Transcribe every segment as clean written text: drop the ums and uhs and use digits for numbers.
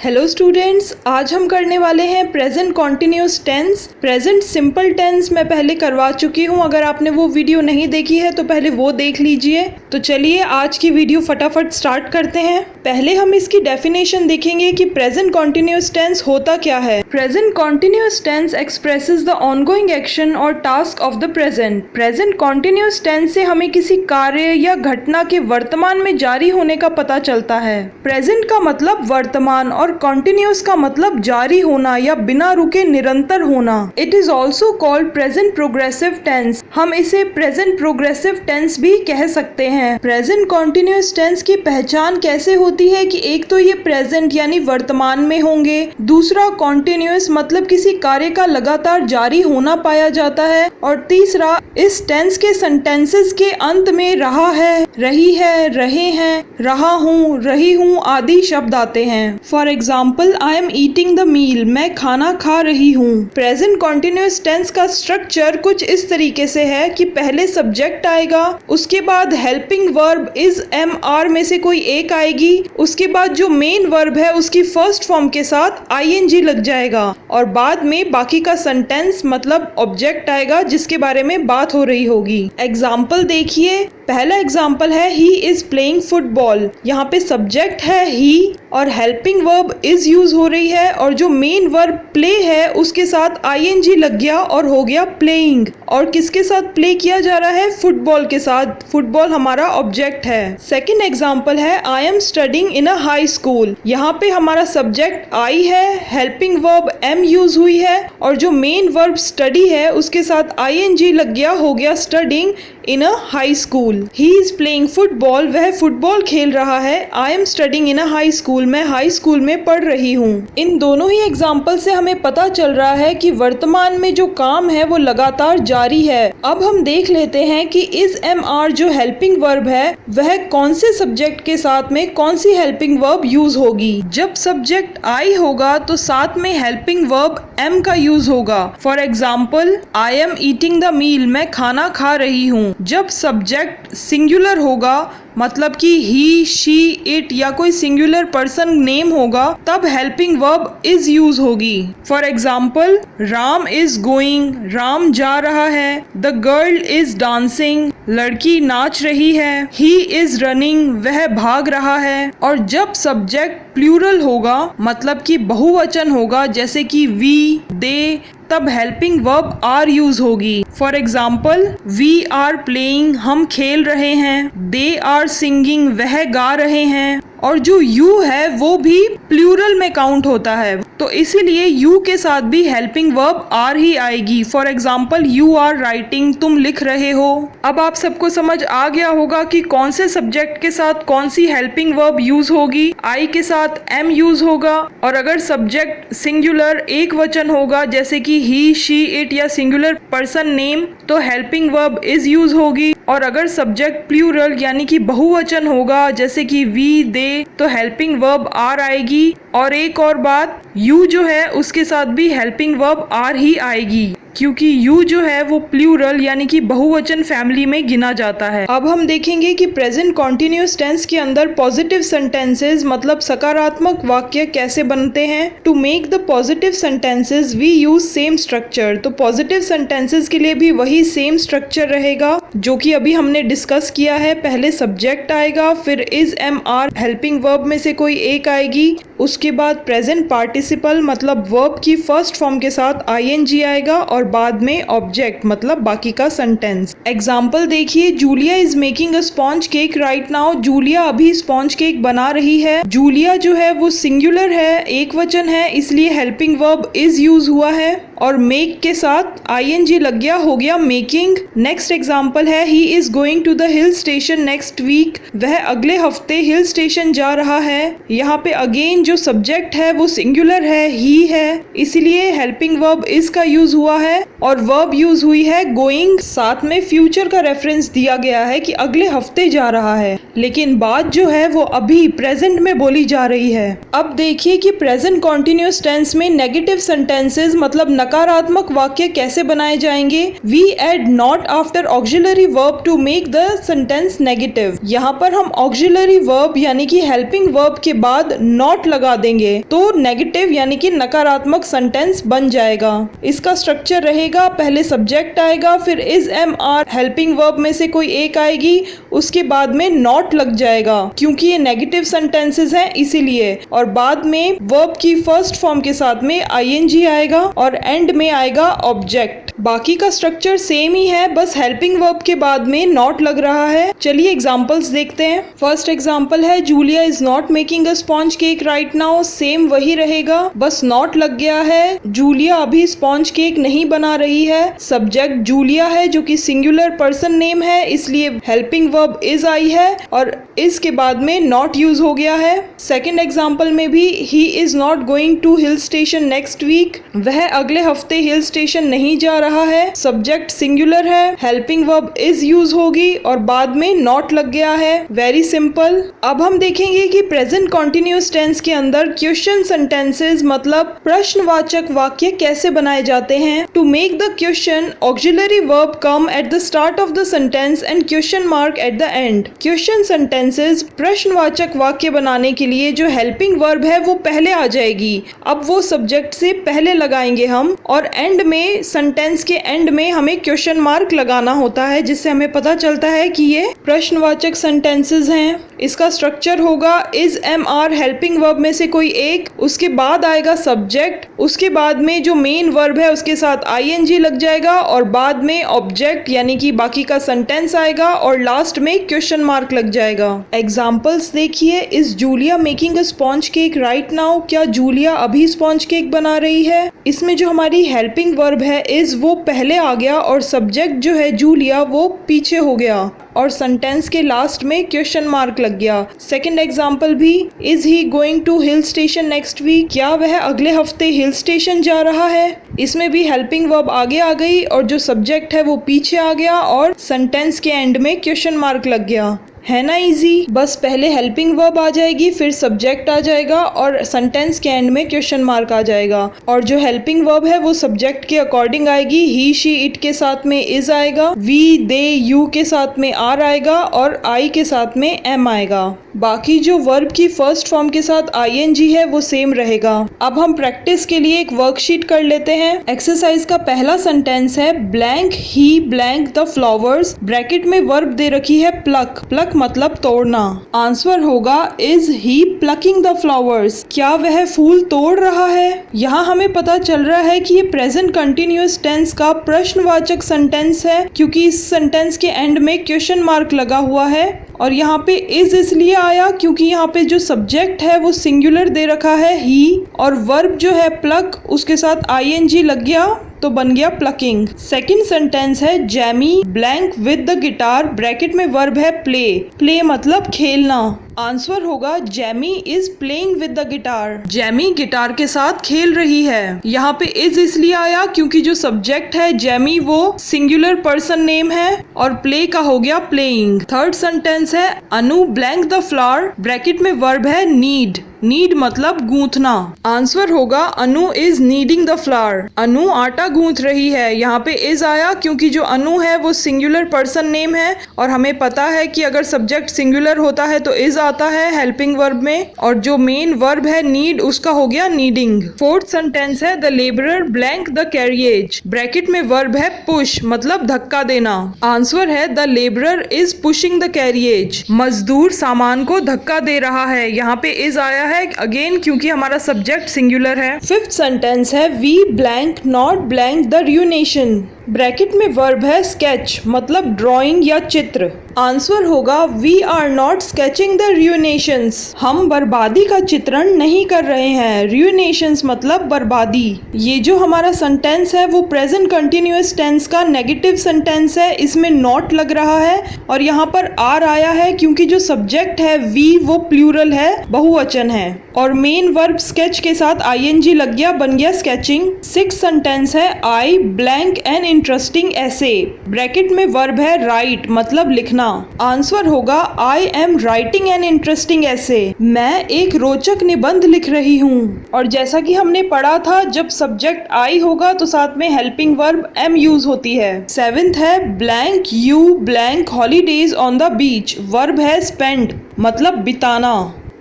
Hello students, आज हम करने वाले हैं present continuous tense. Present simple tense मैं पहले करवा चुकी हूँ। अगर आपने वो वीडियो नहीं देखी है तो पहले वो देख लीजिए। तो चलिए आज की वीडियो फटाफट स्टार्ट करते हैं। पहले हम इसकी डेफिनेशन देखेंगे कि प्रेजेंट कॉन्टिन्यूस टेंस होता क्या है। Present continuous tense expresses the ongoing action और task of the present. Present continuous tense से हमें किसी कार्य या घटना के वर्तमान में जारी होने का पता चलता है। प्रेजेंट का मतलब वर्तमान और कॉन्टिन्यूस का मतलब जारी होना या बिना रुके निरंतर होना। It is also called present progressive tense. हम इसे प्रेजेंट प्रोग्रेसिव टेंस भी कह सकते हैं। प्रेजेंट कॉन्टिन्यूस टेंस की पहचान कैसे होती है कि एक तो ये प्रेजेंट यानी वर्तमान में होंगे, दूसरा कॉन्टिन्यूस मतलब किसी कार्य का लगातार जारी होना पाया जाता है, और तीसरा इस टेंस के सेंटेंसेस के अंत में रहा है, रही है, रहे हैं, रहा हूँ, रही हूँ आदि शब्द आते हैं। For example, I am eating the meal, मैं खाना खा रही हूँ। प्रेजेंट कॉन्टिन्यूस टेंस का स्ट्रक्चर कुछ इस तरीके से है कि पहले सब्जेक्ट आएगा, उसके बाद helping verb is am are में से कोई एक आएगी, उसके बाद जो मेन वर्ब है उसकी फर्स्ट फॉर्म के साथ आईएनजी लग जाएगा, और बाद में बाकी का सेंटेंस मतलब ऑब्जेक्ट आएगा जिसके बारे में बात हो रही होगी। एग्जाम्पल देखिए, पहला एग्जाम्पल है ही इज प्लेइंग फुटबॉल। यहाँ पे सब्जेक्ट है ही और हेल्पिंग वर्ब इज यूज हो रही है, और जो मेन वर्ब प्ले है उसके साथ आईएनजी लग गया और हो गया प्लेइंग। और किसके साथ प्ले किया जा रहा है? फुटबॉल के साथ। फुटबॉल हमारा ऑब्जेक्ट है। सेकेंड एग्जाम्पल है I am studying in a high school. यहाँ पे हमारा सब्जेक्ट आई है, हेल्पिंग वर्ब एम यूज हुई है, और जो मेन वर्ब स्टडी है उसके साथ आईएनजी लग गया, हो गया studying in a high school. He is playing football, वह फुटबॉल खेल रहा है। I am studying in a high school, मैं हाई स्कूल में पढ़ रही हूँ। इन दोनों ही एग्जाम्पल से हमें पता चल रहा है कि वर्तमान में जो काम है वो लगातार जारी है। अब हम देख लेते हैं कि इज एम आर जो हेल्पिंग वर्ब है वह कौन से सब्जेक्ट के साथ में कौन सी हेल्पिंग वर्ब यूज होगी। जब सब्जेक्ट आई होगा तो साथ में हेल्पिंग वर्ब एम का यूज होगा। For example, I am eating the meal, मैं खाना खा रही हूँ। जब सब्जेक्ट सिंगुलर होगा मतलब कि ही, शी, इट या कोई सिंगुलर पर्सन नेम होगा, तब हेल्पिंग वर्ब इज यूज होगी। For example, Ram is going, Ram जा रहा है। द गर्ल इज डांसिंग, लड़की नाच रही है। ही इज रनिंग, वह भाग रहा है। और जब सब्जेक्ट प्लूरल होगा मतलब कि बहुवचन होगा जैसे कि वी, दे, तब हेल्पिंग वर्ब आर यूज होगी। For example, we are playing, हम खेल रहे हैं। दे आर सिंगिंग, वह गा रहे हैं। और जो यू है वो भी प्लूरल में काउंट होता है, तो इसीलिए यू के साथ भी हेल्पिंग वर्ब आर ही आएगी। For example, you are writing, तुम लिख रहे हो। अब आप सबको समझ आ गया होगा कि कौन से सब्जेक्ट के साथ कौन सी हेल्पिंग वर्ब यूज होगी। आई के साथ एम यूज होगा, और अगर सब्जेक्ट सिंगुलर एक वचन होगा जैसे कि ही, शी, इट या सिंगुलर पर्सन नेम, तो हेल्पिंग वर्ब इज यूज होगी। और अगर सब्जेक्ट प्लूरल यानी कि बहुवचन होगा जैसे कि वी, दे, तो हेल्पिंग वर्ब आर आएगी। और एक और बात, यू जो है उसके साथ भी हेल्पिंग वर्ब आर ही आएगी, क्योंकि यू जो है वो प्लूरल यानी कि बहुवचन फैमिली में गिना जाता है। अब हम देखेंगे कि प्रेजेंट कॉन्टिन्यूस टेंस के अंदर पॉजिटिव सेंटेंसेस मतलब सकारात्मक वाक्य कैसे बनते हैं। To make the positive sentences we use same structure. तो पॉजिटिव सेंटेंसेस के लिए भी वही सेम स्ट्रक्चर रहेगा जो कि अभी हमने डिस्कस किया है। पहले सब्जेक्ट आएगा, फिर is am are helping verb में से कोई एक आएगी, उसके बाद प्रेजेंट पार्टिसिपल मतलब वर्ब की फर्स्ट फॉर्म के साथ आईएनजी आएगा, और बाद में ऑब्जेक्ट मतलब बाकी का सेंटेंस। एग्जाम्पल देखिए, Julia is making a sponge cake right now. Julia अभी स्पॉन्ज केक बना रही है। जूलिया जो है वो सिंगुलर है, एक वचन है, इसलिए हेल्पिंग वर्ब इज यूज हुआ है, और मेक के साथ आईएनजी लग गया, हो गया मेकिंग। नेक्स्ट एग्जाम्पल है he is going to the hill station next week. वह अगले हफ्ते हिल स्टेशन जा रहा है। यहाँ पे अगेन जो सब्जेक्ट है वो सिंगुलर है, ही है, इसलिए हेल्पिंग वर्ब इज का यूज हुआ है, और वर्ब यूज हुई है गोइंग। साथ में फ्यूचर का रेफरेंस दिया गया है कि अगले हफ्ते जा रहा है, लेकिन बात जो है वो अभी प्रेजेंट में बोली जा रही है। अब देखिए कि प्रेजेंट कॉन्टिन्यूस टेंस में नेगेटिव सेंटेंसेस मतलब नकारात्मक वाक्य कैसे बनाए जाएंगे? We add not after auxiliary verb to make the sentence negative. यहाँ पर हम ऑक्सिलरी वर्ब यानी कि हेल्पिंग वर्ब के बाद नॉट लगा देंगे तो नेगेटिव यानी कि नकारात्मक सेंटेंस बन जाएगा। इसका स्ट्रक्चर रहेगा, पहले सब्जेक्ट आएगा, फिर is am are helping verb में से कोई एक आएगी, उसके बाद में नॉट लग जाएगा क्योंकि ये नेगेटिव सेंटेंसेस हैं इसीलिए, और बाद में वर्ब की फर्स्ट फॉर्म के साथ में आईएनजी आएगा और एंड में आएगा ऑब्जेक्ट। बाकी का स्ट्रक्चर सेम ही है, बस हेल्पिंग वर्ब के बाद में नॉट लग रहा है। चलिए एग्जांपल्स देखते हैं। फर्स्ट एग्जांपल है Julia is not making a sponge cake right now. Same वही रहेगा, बस नॉट लग गया है। जूलिया अभी स्पॉन्ज केक नहीं बना रही है। सब्जेक्ट जूलिया है जो कि सिंगुलर पर्सन नेम है, इसलिए हेल्पिंग वर्ब इज आई है और इज के बाद में नॉट यूज हो गया है। सेकेंड एग्जाम्पल में भी he is not going to hill station next week. वह अगले हफ्ते हिल स्टेशन नहीं जा रहा है। सब्जेक्ट सिंगुलर है, हेल्पिंग वर्ब इज यूज होगी और बाद में नॉट लग गया है। Very simple. अब हम देखेंगे कि प्रेजेंट कॉन्टिन्यूअस टेंस के अंदर क्वेश्चन सेंटेंसेस मतलब प्रश्नवाचक वाक्य कैसे बनाए जाते हैं। To make the question auxiliary verb come at the start of the sentence and question mark at the end. Question sentences प्रश्नवाचक वाक्य बनाने के लिए जो हेल्पिंग वर्ब है वो पहले आ जाएगी। अब वो सब्जेक्ट से पहले लगाएंगे हम और एंड में सेंटेंस के एंड में हमें क्वेश्चन मार्क लगाना होता है, जिससे हमें पता चलता है कि ये प्रश्नवाचक सेंटेंसेस हैं। इसका स्ट्रक्चर होगा is am are helping verb में से कोई एक, उसके बाद आएगा सब्जेक्ट, उसके बाद में जो मेन वर्ब है उसके साथ आईएनजी लग जाएगा और बाद में ऑब्जेक्ट यानी कि बाकी का सेंटेंस आएगा और लास्ट में क्वेश्चन मार्क लग जाएगा। एग्जाम्पल्स देखिए। Is Julia making a sponge cake right now. क्या जूलिया अभी स्पॉन्ज केक बना रही है? इसमें जो हमारी हेल्पिंग वर्ब है इज वो पहले आ गया और सब्जेक्ट जो है जूलिया वो पीछे हो गया और सेंटेंस के लास्ट में क्वेश्चन मार्क लग गया। सेकंड एग्जांपल भी is he going to hill station next week. क्या वह अगले हफ्ते हिल स्टेशन जा रहा है? इसमें भी हेल्पिंग वर्ब आगे आ गई और जो सब्जेक्ट है वो पीछे आ गया और सेंटेंस के एंड में क्वेश्चन मार्क लग गया। है ना इजी? बस पहले हेल्पिंग वर्ब आ जाएगी, फिर सब्जेक्ट आ जाएगा और सेंटेंस के एंड में क्वेश्चन मार्क आ जाएगा और जो हेल्पिंग वर्ब है वो सब्जेक्ट के अकॉर्डिंग आएगी। ही शी इट के साथ में इज आएगा, वी दे यू के साथ में आर आएगा और आई के साथ में एम आएगा। बाकी जो वर्ब की फर्स्ट फॉर्म के साथ आईएनजी है वो सेम रहेगा। अब हम प्रैक्टिस के लिए एक वर्कशीट कर लेते हैं। एक्सरसाइज का पहला सेंटेंस है blank he blank the flowers. Bracket में वर्ब दे रखी है प्लक। प्लक मतलब तोड़ना। आंसर होगा is he plucking the flowers. क्या वह फूल तोड़ रहा है? यहाँ हमें पता चल रहा है कि ये प्रेजेंट कंटिन्यूअस टेंस का प्रश्नवाचक सेंटेंस है क्योंकि इस सेंटेंस के एंड में क्वेश्चन मार्क लगा हुआ है और यहाँ पे इज इसलिए आया क्योंकि यहाँ पे जो सब्जेक्ट है वो सिंगुलर दे रखा है ही और वर्ब जो है प्लक उसके साथ आईएनजी लग गया तो बन गया प्लकिंग। सेकंड सेंटेंस है Jamie blank with the guitar. Bracket में वर्ब है प्ले। प्ले मतलब खेलना। आंसर होगा Jamie is playing with the guitar. Jamie guitar के साथ खेल रही है। यहाँ पे इज इसलिए आया क्योंकि जो सब्जेक्ट है जैमी वो सिंगुलर पर्सन नेम है और प्ले का हो गया प्लेइंग। थर्ड सेंटेंस है अनु ब्लैंक द फ्लावर। ब्रैकेट में वर्ब है नीड। नीड मतलब गूंथना। आंसर होगा अनु इज नीडिंग द फ्लावर। अनु आटा गूंथ रही है। यहाँ पे इज आया क्योंकि जो अनु है वो सिंगुलर पर्सन नेम है और हमें पता है कि अगर सब्जेक्ट सिंगुलर होता है तो इज आता है हेल्पिंग वर्ब में और जो मेन वर्ब है नीड उसका हो गया नीडिंग। फोर्थ सेंटेंस है the labourer blank the carriage. Bracket में वर्ब है पुश मतलब धक्का देना। आंसर है the labourer is pushing the carriage. मजदूर सामान को धक्का दे रहा है। यहाँ पे इज आया है अगेन क्योंकि हमारा सब्जेक्ट सिंगुलर है। फिफ्थ सेंटेंस है we blank not blank the ruination. Bracket में वर्ब है स्केच मतलब ड्राइंग या चित्र। आंसर होगा we are not sketching the ruinations. हम बर्बादी का चित्रण नहीं कर रहे हैं। रुइनेशंस मतलब बर्बादी। ये जो हमारा सेंटेंस है वो प्रेजेंट कंटिन्यूअस टेंस का नेगेटिव सेंटेंस है। इसमें नॉट लग रहा है और यहाँ पर आर आया है क्योंकि जो सब्जेक्ट है वी वो प्लूरल है, बहुवचन है और मेन वर्ब स्केच के साथ आईएनजी लग गया, बन गया स्केचिंग। सिक्स्थ सेंटेंस है आई ब्लैंक एन इंटरेस्टिंग ऐसे। ब्रैकेट में वर्ब है राइट मतलब लिखना। आंसर होगा I am writing an interesting ऐसे। मैं एक रोचक निबंध लिख रही हूँ। और जैसा कि हमने पढ़ा था, जब सब्जेक्ट आई होगा तो साथ में हेल्पिंग वर्ब एम यूज होती है। 7th है blank you blank holidays on the beach. Verb है स्पेंड मतलब बिताना।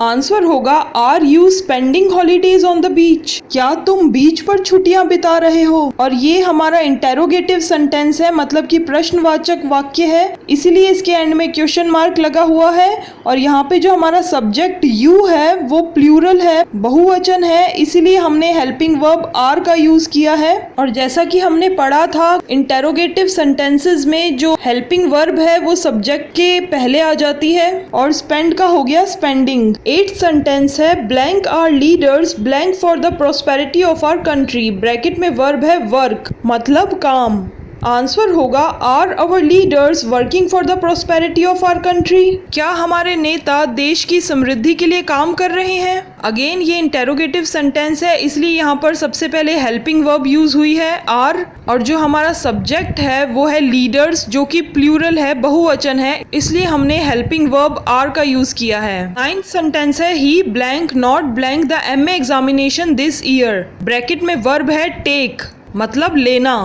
आंसर होगा are you spending holidays on the beach. क्या तुम बीच पर छुट्टियां बिता रहे हो। और ये हमारा इंटेरोगेटिव सेंटेंस है, मतलब कि प्रश्नवाचक वाक्य है, इसीलिए इसके एंड में क्वेश्चन मार्क लगा हुआ है। और यहाँ पे जो हमारा सब्जेक्ट यू है वो प्लूरल है, बहुवचन है, इसीलिए हमने हेल्पिंग वर्ब आर का यूज किया है। और जैसा कि हमने पढ़ा था, इंटेरोगेटिव सेंटेंसेस में जो हेल्पिंग वर्ब है वो सब्जेक्ट के पहले आ जाती है। और स्पेंड का हो गया स्पेंडिंग। 8th सेंटेंस है blank our leaders blank for the prosperity of our country. Bracket में वर्ब है वर्क मतलब काम। आंसर होगा are our leaders working for the prosperity of our country. क्या हमारे नेता देश की समृद्धि के लिए काम कर रहे हैं। अगेन ये इंटेरोगेटिव सेंटेंस है, इसलिए यहाँ पर सबसे पहले हेल्पिंग वर्ब यूज हुई है आर। और जो हमारा सब्जेक्ट है वो है लीडर्स, जो कि प्लूरल है, बहुवचन है, इसलिए हमने हेल्पिंग वर्ब आर का यूज किया है। 9th सेंटेंस है he blank not blank the MA examination this year. Bracket में वर्ब है टेक मतलब लेना।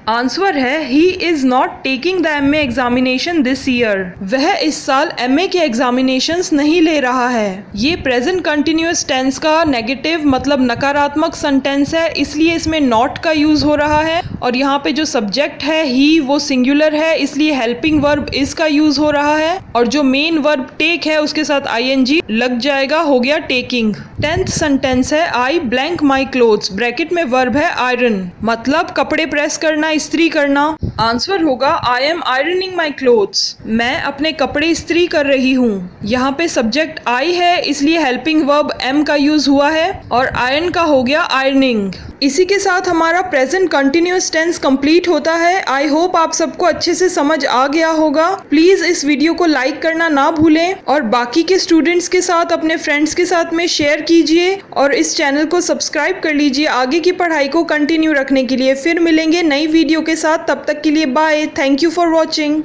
आंसर है he is not taking the MA examination this year. वह इस साल MA के एग्जामिनेशंस नहीं ले रहा है। ये प्रेजेंट कंटिन्यूअस टेंस का नेगेटिव मतलब नकारात्मक सेंटेंस है, इसलिए इसमें नॉट का यूज हो रहा है। और यहाँ पे जो सब्जेक्ट है ही वो सिंगुलर है, इसलिए हेल्पिंग वर्ब इज का यूज हो रहा है। और जो मेन वर्ब टेक है उसके साथ ING लग जाएगा, हो गया टेकिंग। 10th सेंटेंस है आई ब्लैंक माई क्लोथ्स। ब्रैकेट में वर्ब है आयरन मतलब कपड़े प्रेस करना, इस्त्री करना। आंसर होगा I am ironing my clothes. मैं अपने कपड़े इस्त्री कर रही हूँ। यहाँ पे सब्जेक्ट आई है, इसलिए हेल्पिंग वर्ब एम का यूज हुआ है और आयरन का हो गया आयरनिंग। इसी के साथ हमारा प्रेजेंट कंटिन्यूअस टेंस कंप्लीट होता है। आई होप आप सबको अच्छे से समझ आ गया होगा। प्लीज इस वीडियो को लाइक करना ना भूलें और बाकी के स्टूडेंट्स के साथ, अपने फ्रेंड्स के साथ में शेयर कीजिए और इस चैनल को सब्सक्राइब कर लीजिए आगे की पढ़ाई को कंटिन्यू रखने के लिए। फिर मिलेंगे नई वीडियो के साथ, तब तक के लिए bye. Thank you for watching.